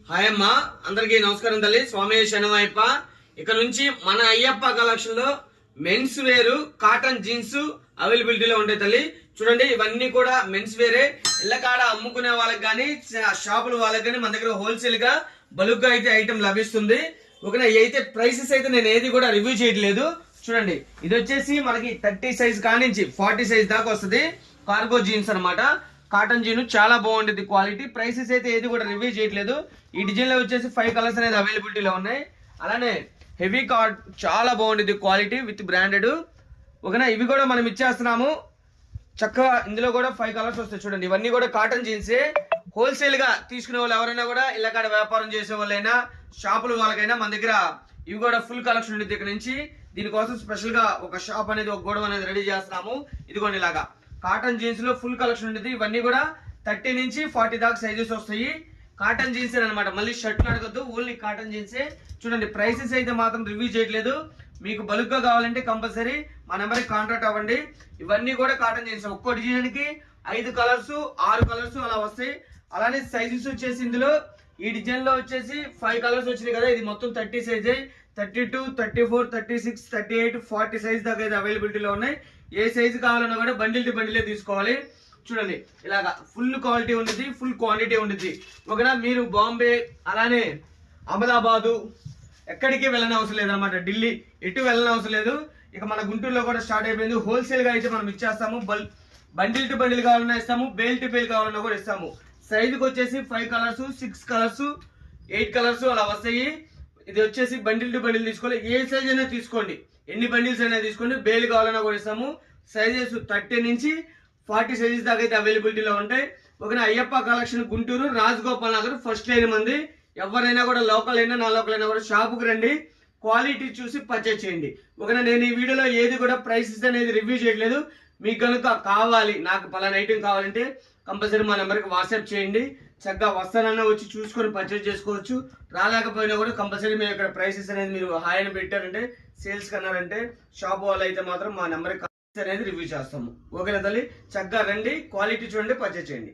Hi అమ్మ, అందరికీ నమస్కారం తల్లి. స్వామి శరణమయ్యప్ప. ఇక నుంచి మన అయ్యప్ప కలెక్షన్ లో మెన్స్ వేర్ కాటన్ జీన్స్ అవైలబిలిటీలో ఉంటాయి తల్లి. చూడండి, ఇవన్నీ కూడా మెన్స్ వేరే. ఇళ్ళకాడ అమ్ముకునే వాళ్ళకి కానీ షాపుల వాళ్ళకి కానీ మన దగ్గర హోల్సేల్ గా బల్క్ గా అయితే ఐటమ్ లభిస్తుంది. ఓకేనా? అయితే ప్రైసెస్ అయితే నేను ఏది కూడా రివ్యూ చేయట్లేదు. చూడండి, ఇది వచ్చేసి మనకి 30 సైజ్ కానించి 40 సైజ్ దాకా వస్తుంది. కార్గో జీన్స్ అనమాట. కాటన్ జీన్ చాలా బాగుంటుంది క్వాలిటీ. ప్రైసెస్ అయితే ఏది కూడా రివ్యూ చేయట్లేదు. ఈ డిజైన్ లో వచ్చేసి 5 కలర్స్ అనేది అవైలబిలిటీలో ఉన్నాయి. అలానే హెవీ కార్డ్ చాలా బాగుంటుంది క్వాలిటీ విత్ బ్రాండెడ్. ఓకేనా? ఇవి కూడా మనం ఇచ్చేస్తున్నాము చక్కగా. ఇందులో కూడా 5 కలర్స్ వస్తాయి. చూడండి, ఇవన్నీ కూడా కాటన్ జీన్సే. హోల్సేల్ గా తీసుకునే వాళ్ళు ఎవరైనా కూడా ఇళ్ళకాడ వ్యాపారం చేసే వాళ్ళైనా షాపుల వాళ్ళకైనా మన దగ్గర ఇవి కూడా ఫుల్ కలెక్షన్ ఉంటుంది. ఇక్కడ నుంచి దీనికోసం స్పెషల్ గా ఒక షాప్ అనేది, ఒక గోడౌన్ అనేది రెడీ చేస్తున్నాము. ఇదిగోండి, ఇలాగా కాటన్ జీన్స్ లో ఫుల్ కలెక్షన్ ఉంటుంది. ఇవన్నీ కూడా 30 నుంచి 40 దాకా సైజెస్ వస్తాయి. కాటన్ జీన్స్ అనమాట. మళ్ళీ షర్ట్లు అడగద్దు, ఓన్లీ కాటన్ జీన్సే. చూడండి, ప్రైసెస్ అయితే మాత్రం రివ్యూ చేయట్లేదు. మీకు బల్క్ గా కావాలంటే కంపల్సరీ మా నెంబర్కి కాంటాక్ట్ అవ్వండి. ఇవన్నీ కూడా కాటన్ జీన్స్. ఒక్కో డిజైన్ కి 5 కలర్స్ 6 కలర్స్ అలా వస్తాయి. అలానే సైజెస్ వచ్చేసి ఇందులో ఈ డిజైన్ లో వచ్చేసి 5 కలర్స్ వచ్చినాయి కదా. ఇది మొత్తం 30 సైజ్, 32, 34, 36, 38, 40 సైజ్ దాకా అయితే అవైలబిలిటీలో ఉన్నాయి. ఏ సైజు కావాలన్నా కూడా బండిల్ టు బండిలే తీసుకోవాలి. చూడండి, ఇలాగా ఫుల్ క్వాలిటీ ఉంటుంది, ఫుల్ క్వాంటిటీ ఉంటుంది. ఒకనా మీరు బాంబే అలానే అహ్మదాబాదు ఎక్కడికి వెళ్ళని అవసరం లేదనమాట. ఢిల్లీ ఎటు వెళ్ళని అవసరం లేదు. ఇక మన గుంటూరులో కూడా స్టార్ట్ అయిపోయింది. హోల్సేల్ గా అయితే మనం ఇచ్చేస్తాము. బండిల్ టు బండిల్ కావాలన్నా ఇస్తాము, బేల్ టు బేల్ కావాలన్నా కూడా ఇస్తాము. సైజుకి వచ్చేసి 5 కలర్స్ 6 కలర్స్ 8 కలర్స్ అలా వస్తాయి. ఇది వచ్చేసి బండిల్ టు బండిల్ తీసుకోవాలి. ఏ సైజ్ అయినా తీసుకోండి, ఎన్ని బండిల్స్ అయినా తీసుకోండి. బేల్ కావాలన్నా కూడా ఇస్తాము. సైజెస్ 30 నుంచి 40 సైజెస్ దాకా అయితే అవైలబిలిటీలో ఉంటాయి. ఒక Ayyappa collection Guntur Rajagopal Nagar first line మంది. ఎవరైనా కూడా లోకల్ అయినా నా లోకల్ అయినా కూడా షాపుకి రండి, క్వాలిటీ చూసి పర్చేజ్ చేయండి. ఒకనా నేను ఈ వీడియోలో ఏది కూడా ప్రైసెస్ అనేది రివ్యూ చేయట్లేదు. మీకు కనుక కావాలి, నాకు పలానా ఐటమ్ కావాలంటే కంపల్సరీ మా నెంబర్కి వాట్సాప్ చేయండి. చక్కగా వస్తానన్నా వచ్చి చూసుకొని పర్చేజ్ చేసుకోవచ్చు. రాలేకపోయినా కూడా కంపల్సరీ మేము ఇక్కడ ప్రైసెస్ అనేది మీరు హాయ్ అని పెట్టారంటే, సేల్స్ కన్నారంటే షాప్ వాళ్ళు అయితే మాత్రం మా నెంబర్కి అనేది రివ్యూ చేస్తాము. ఓకేనా తల్లి? చక్కగా రండి, క్వాలిటీ చూడండి, పర్చేజ్ చేయండి.